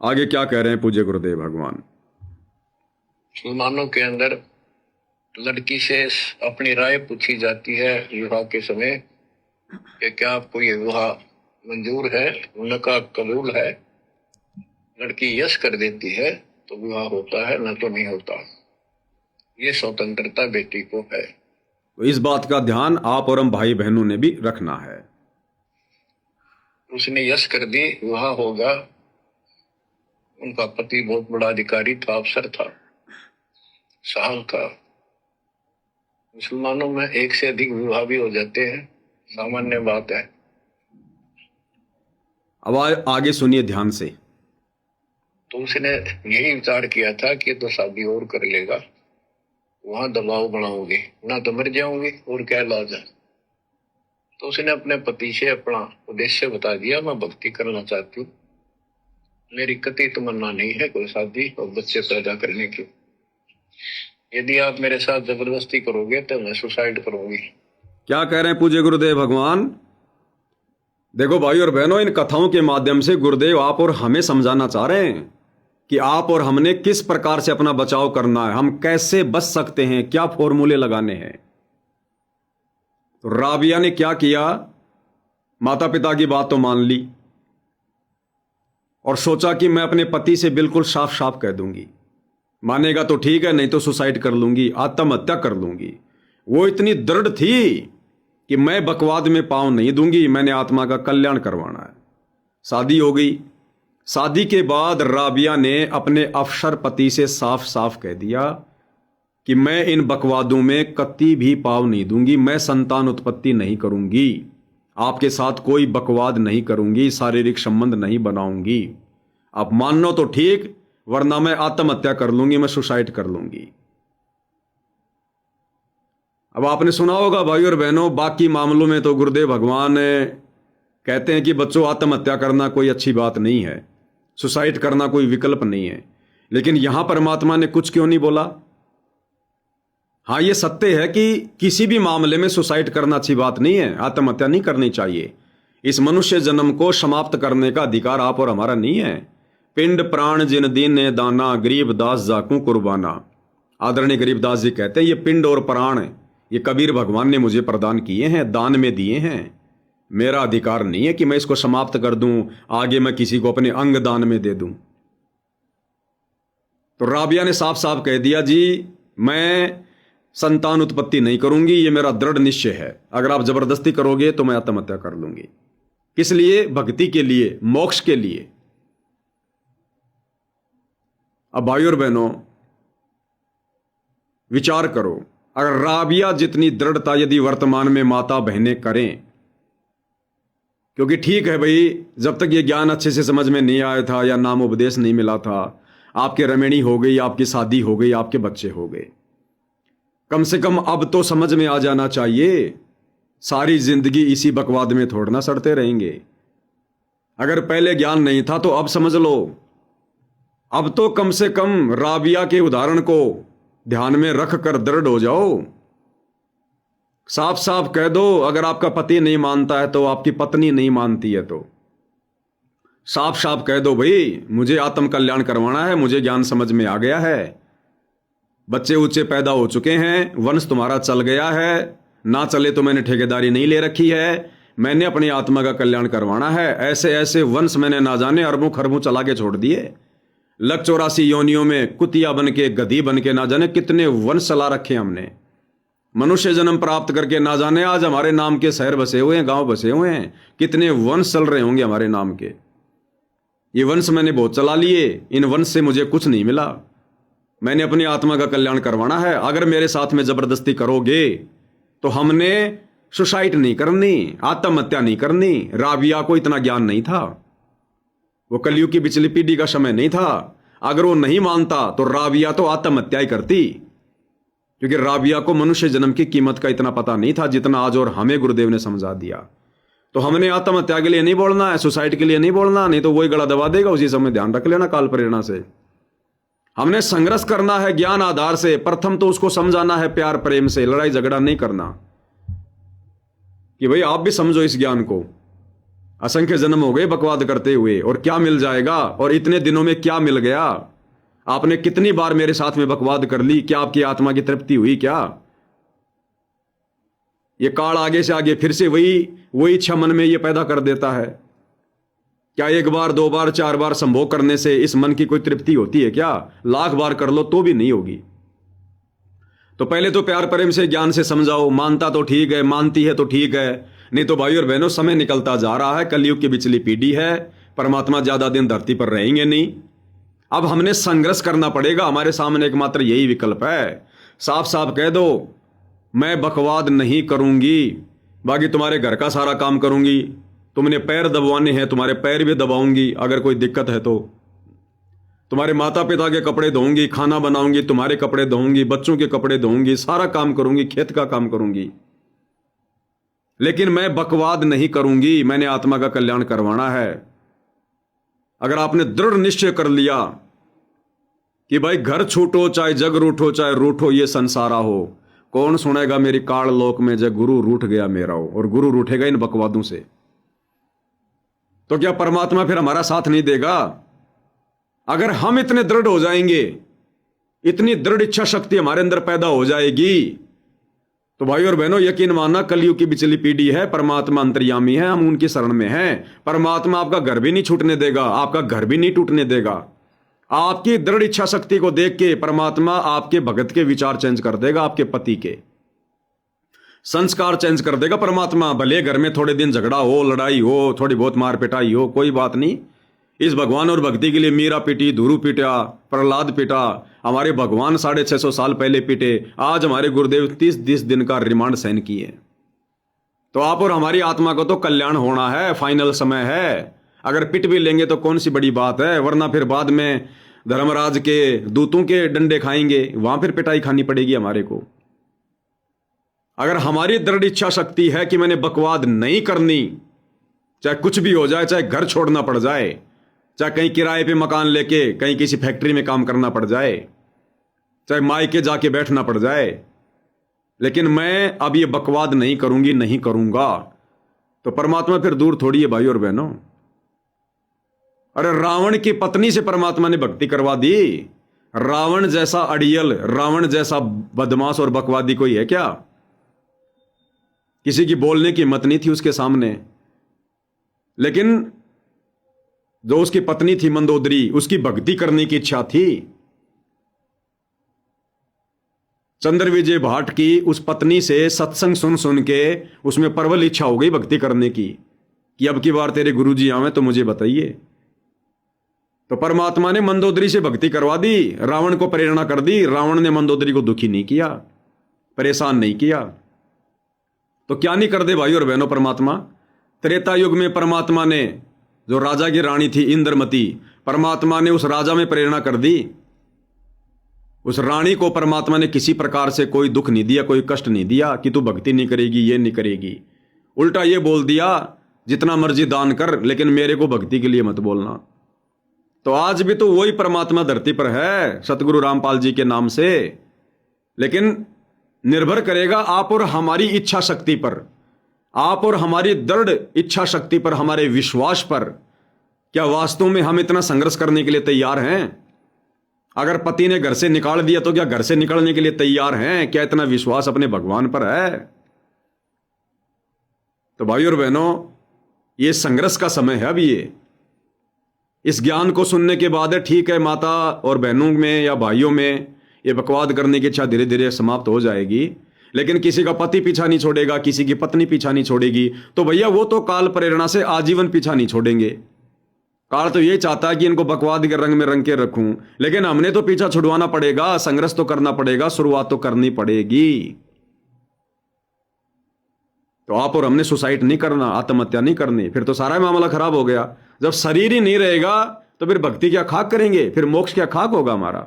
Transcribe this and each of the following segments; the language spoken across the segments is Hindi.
आगे क्या कह रहे हैं पूज्य गुरुदेव भगवान। मुसलमानों के अंदर लड़की से अपनी राय पूछी जाती है विवाह के समय कि क्या आपको ये विवाह मंजूर है। उन्होंने कहा कबूल है। लड़की यस कर देती है तो विवाह होता है, न तो नहीं होता। ये स्वतंत्रता बेटी को है। तो इस बात का ध्यान आप और हम भाई बहनों ने भी रखना है। उसने यस कर दी, विवाह होगा। उनका पति बहुत बड़ा अधिकारी था, अफसर था, साहब था। मुसलमानों में एक से अधिक विवाह भी हो जाते हैं, सामान्य बात है। अब आगे सुनिए ध्यान से। तो उसने यही विचार किया था कि तो शादी और कर लेगा, वहां दबाव बनाओगे ना तो मर जाओगे, और क्या इलाज है। तो उसने अपने पति से अपना उद्देश्य बता दिया, मैं भक्ति करना चाहती हूँ, मेरी कतई तमन्ना नहीं है कोई शादी और बच्चे पैदा करने की। यदि आप मेरे साथ जबरदस्ती करोगे तो मैं सुसाइड करूंगी। क्या कह रहे हैं पूज्य गुरुदेव भगवान। देखो भाई और बहनों, इन कथाओं के माध्यम से गुरुदेव आप और हमें समझाना चाह रहे हैं कि आप और हमने किस प्रकार से अपना बचाव करना है, हम कैसे बच सकते हैं, क्या फॉर्मूले लगाने हैं। तो राबिया ने क्या किया, माता पिता की बात तो मान ली और सोचा कि मैं अपने पति से बिल्कुल साफ साफ कह दूंगी, मानेगा तो ठीक है, नहीं तो सुसाइड कर लूंगी, आत्महत्या कर लूंगी। वो इतनी दृढ़ थी कि मैं बकवाद में पांव नहीं दूंगी, मैंने आत्मा का कल्याण करवाना है। शादी हो गई। शादी के बाद राबिया ने अपने अफसर पति से साफ साफ कह दिया कि मैं इन बकवादों में कतई भी पांव नहीं दूंगी, मैं संतान उत्पत्ति नहीं करूंगी, आपके साथ कोई बकवाद नहीं करूंगी, शारीरिक संबंध नहीं बनाऊंगी। आप मानो तो ठीक, वरना मैं आत्महत्या कर लूंगी, मैं सुसाइड कर लूंगी। अब आपने सुना होगा भाई और बहनों, बाकी मामलों में तो गुरुदेव भगवान कहते हैं कि बच्चों आत्महत्या करना कोई अच्छी बात नहीं है, सुसाइड करना कोई विकल्प नहीं है। लेकिन यहां परमात्मा ने कुछ क्यों नहीं बोला। हाँ, यह सत्य है कि किसी भी मामले में सुसाइड करना अच्छी बात नहीं है, आत्महत्या नहीं करनी चाहिए। इस मनुष्य जन्म को समाप्त करने का अधिकार आप और हमारा नहीं है। पिंड प्राण जिन दीन ने दाना, गरीब दास जाकू कुर्बाना। आदरणीय गरीबदास जी कहते हैं ये पिंड और प्राण ये कबीर भगवान ने मुझे प्रदान किए हैं, दान में दिए हैं। मेरा अधिकार नहीं है कि मैं इसको समाप्त कर दूं, आगे मैं किसी को अपने अंग दान में दे दूं। तो राबिया ने साफ साफ कह दिया, जी मैं संतान उत्पत्ति नहीं करूंगी, ये मेरा दृढ़ निश्चय है। अगर आप जबरदस्ती करोगे तो मैं आत्महत्या कर लूंगी। किस लिए? भक्ति के लिए, मोक्ष के लिए। अब भाई और बहनों विचार करो, अगर राबिया जितनी दृढ़ता यदि वर्तमान में माता बहनें करें, क्योंकि ठीक है भाई, जब तक ये ज्ञान अच्छे से समझ में नहीं आया था या नाम उपदेश नहीं मिला था, आपके रमणी हो गई, आपकी शादी हो गई, आपके बच्चे हो गए, कम से कम अब तो समझ में आ जाना चाहिए। सारी जिंदगी इसी बकवाद में थोड़ा ना सड़ते रहेंगे। अगर पहले ज्ञान नहीं था तो अब समझ लो। अब तो कम से कम राबिया के उदाहरण को ध्यान में रख कर दृढ़ हो जाओ। साफ साफ कह दो, अगर आपका पति नहीं मानता है तो आपकी पत्नी नहीं मानती है तो साफ साफ कह दो, भाई मुझे आत्म कल्याण करवाना है, मुझे ज्ञान समझ में आ गया है, बच्चे उच्चे पैदा हो चुके हैं, वंश तुम्हारा चल गया है, ना चले तो मैंने ठेकेदारी नहीं ले रखी है, मैंने अपनी आत्मा का कल्याण करवाना है। ऐसे ऐसे वंश मैंने ना जाने अरबों खरबों चला के छोड़ दिए। लग 84 योनियों में कुतिया बन के, गधी बन के, ना जाने कितने वंश चला रखे हमने। मनुष्य जन्म प्राप्त करके ना जाने आज हमारे नाम के शहर बसे हुए हैं, गांव बसे हुए हैं, कितने वंश चल रहे होंगे हमारे नाम के। ये वंश मैंने बहुत चला लिए, इन वंश से मुझे कुछ नहीं मिला। मैंने अपनी आत्मा का कल्याण करवाना है। अगर मेरे साथ में जबरदस्ती करोगे तो हमने सुसाइड नहीं करनी, आत्महत्या नहीं करनी। राबिया को इतना ज्ञान नहीं था, वो कलयुग की पिछली पीढ़ी का समय नहीं था। अगर वो नहीं मानता तो राबिया तो आत्महत्या ही करती, क्योंकि राबिया को मनुष्य जन्म की कीमत का इतना पता नहीं था जितना आज और हमें गुरुदेव ने समझा दिया। तो हमने आत्महत्या के लिए नहीं बोलना है, सुसाइड के लिए नहीं बोलना, नहीं तो वही गला दबा देगा, उसी समय ध्यान रख लेना काल प्रेरणा से। हमने संघर्ष करना है ज्ञान आधार से। प्रथम तो उसको समझाना है प्यार प्रेम से, लड़ाई झगड़ा नहीं करना कि भाई आप भी समझो इस ज्ञान को। असंख्य जन्म हो गए बकवाद करते हुए, और क्या मिल जाएगा? और इतने दिनों में क्या मिल गया? आपने कितनी बार मेरे साथ में बकवाद कर ली? क्या आपकी आत्मा की तृप्ति हुई? क्या ये काल आगे से आगे फिर से वही इच्छा मन में ये पैदा कर देता है? क्या एक बार, दो बार, चार बार संभोग करने से इस मन की कोई तृप्ति होती है क्या? लाख बार कर लो तो भी नहीं होगी। तो पहले तो प्यार प्रेम से, ज्ञान से समझाओ। मानता तो ठीक है, मानती है तो ठीक है, नहीं तो भाई और बहनों समय निकलता जा रहा है, कलयुग की बिचली पीढ़ी है, परमात्मा ज्यादा दिन धरती पर रहेंगे नहीं। अब हमने संघर्ष करना पड़ेगा, हमारे सामने एकमात्र यही विकल्प है। साफ साफ कह दो, मैं बकवाद नहीं करूंगी, बाकी तुम्हारे घर का सारा काम करूंगी। तुमने पैर दबवाने हैं, तुम्हारे पैर भी दबाऊंगी अगर कोई दिक्कत है तो। तुम्हारे माता पिता के कपड़े धोऊंगी, खाना बनाऊंगी, तुम्हारे कपड़े धोऊंगी, बच्चों के कपड़े धोऊंगी, सारा काम करूंगी, खेत का काम करूंगी। लेकिन मैं बकवाद नहीं करूंगी, मैंने आत्मा का कल्याण करवाना है। अगर आपने दृढ़ निश्चय कर लिया कि भाई घर छूटो चाहे जग रूठो, चाहे रूठो ये संसारा हो, कौन सुनेगा मेरी काल लोक में जब गुरु रूठ गया मेरा हो, और गुरु रूठेगा इन बकवादों से, तो क्या परमात्मा फिर हमारा साथ नहीं देगा? अगर हम इतने दृढ़ हो जाएंगे, इतनी दृढ़ इच्छा शक्ति हमारे अंदर पैदा हो जाएगी, तो भाई और बहनों यकीन मानना, कलयुग की बिचली पीढ़ी है, परमात्मा अंतर्यामी है, हम उनकी शरण में हैं। परमात्मा आपका घर भी नहीं छूटने देगा, आपका घर भी नहीं टूटने देगा। आपकी दृढ़ इच्छा शक्ति को देख के परमात्मा आपके भगत के विचार चेंज कर देगा, आपके पति के संस्कार चेंज कर देगा परमात्मा। भले घर में थोड़े दिन झगड़ा हो, लड़ाई हो, थोड़ी बहुत मार पिटाई हो, कोई बात नहीं। इस भगवान और भक्ति के लिए मीरा पिटी, धुरु पिटा, प्रहलाद पिटा, हमारे भगवान 650 साल पहले पिटे, आज हमारे गुरुदेव 30 दिन का रिमांड सहन किए। तो आप और हमारी आत्मा को तो कल्याण होना है, फाइनल समय है। अगर पिट भी लेंगे तो कौन सी बड़ी बात है, वरना फिर बाद में धर्मराज के दूतों के डंडे खाएंगे, वहां फिर पिटाई खानी पड़ेगी हमारे को। अगर हमारी दृढ़ इच्छा शक्ति है कि मैंने बकवाद नहीं करनी, चाहे कुछ भी हो जाए, चाहे घर छोड़ना पड़ जाए, चाहे कहीं किराए पे मकान लेके कहीं किसी फैक्ट्री में काम करना पड़ जाए, चाहे मायके जाके बैठना पड़ जाए, लेकिन मैं अब ये बकवाद नहीं करूंगी, नहीं करूंगा, तो परमात्मा फिर दूर थोड़ी है भाई और बहनों। अरे रावण की पत्नी से परमात्मा ने भक्ति करवा दी। रावण जैसा अड़ियल, रावण जैसा बदमाश और बकवादी कोई है क्या? किसी की बोलने की हिम्मत नहीं थी उसके सामने। लेकिन जो उसकी पत्नी थी मंदोदरी, उसकी भक्ति करने की इच्छा थी। चंद्र विजय भाट की उस पत्नी से सत्संग सुन सुन के उसमें प्रबल इच्छा हो गई भक्ति करने की, कि अब की बार तेरे गुरुजी आवे तो मुझे बताइए। तो परमात्मा ने मंदोदरी से भक्ति करवा दी, रावण को प्रेरणा कर दी। रावण ने मंदोदरी को दुखी नहीं किया, परेशान नहीं किया। तो क्या नहीं कर दे भाई और बहनों परमात्मा। त्रेता युग में परमात्मा ने, जो राजा की रानी थी इंद्रमती, परमात्मा ने उस राजा में प्रेरणा कर दी। उस रानी को परमात्मा ने किसी प्रकार से कोई दुख नहीं दिया, कोई कष्ट नहीं दिया कि तू भक्ति नहीं करेगी, ये नहीं करेगी। उल्टा ये बोल दिया, जितना मर्जी दान कर, लेकिन मेरे को भक्ति के लिए मत बोलना। तो आज भी तो वही परमात्मा धरती पर है, सतगुरु रामपाल जी के नाम से। लेकिन निर्भर करेगा आप और हमारी इच्छा शक्ति पर, आप और हमारी दृढ़ इच्छा शक्ति पर, हमारे विश्वास पर। क्या वास्तव में हम इतना संघर्ष करने के लिए तैयार हैं? अगर पति ने घर से निकाल दिया तो क्या घर से निकलने के लिए तैयार हैं? क्या इतना विश्वास अपने भगवान पर है? तो भाई और बहनों, ये संघर्ष का समय है। अब ये इस ज्ञान को सुनने के बाद है, ठीक है, माता और बहनों में या भाइयों में ये बकवाद करने की इच्छा धीरे धीरे समाप्त हो जाएगी। लेकिन किसी का पति पीछा नहीं छोड़ेगा, किसी की पत्नी पीछा नहीं छोड़ेगी, तो भैया वो तो काल प्रेरणा से आजीवन पीछा नहीं छोड़ेंगे। काल तो ये चाहता है कि इनको बकवाद के रंग में रंग के रखूं, लेकिन हमने तो पीछा छुड़वाना पड़ेगा, संघर्ष तो करना पड़ेगा, शुरुआत तो करनी पड़ेगी। तो आप और हमने सुसाइड नहीं करना, आत्महत्या नहीं करनी, फिर तो सारा मामला खराब हो गया। जब शरीर ही नहीं रहेगा तो फिर भक्ति क्या खाक करेंगे, फिर मोक्ष क्या खाक होगा हमारा।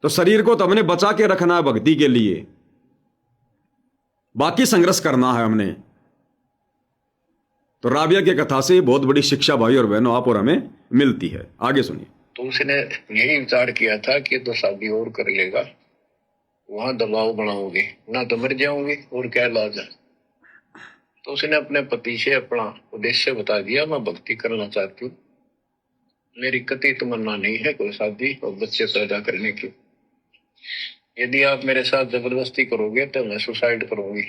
तो शरीर को तो हमने बचा के रखना है भक्ति के लिए, बाकी संघर्ष करना है हमने। तो राबिया की कथा से बहुत बड़ी शिक्षा भाई और बहनों आप और हमें मिलती है। आगे सुनिए। तो उसने यही विचार किया था कि तो शादी और कर लेगा, वहां दबाव बनाओगे, ना तो मर जाओगे और क्या इलाज है। तो उसने अपने पति से अपना उद्देश्य बता दिया, मैं भक्ति करना चाहती हूँ, मेरी कतई तमन्ना नहीं है कोई शादी और बच्चे पैदा करने की। यदि आप मेरे साथ जबरदस्ती करोगे तो मैं सुसाइड करूंगी।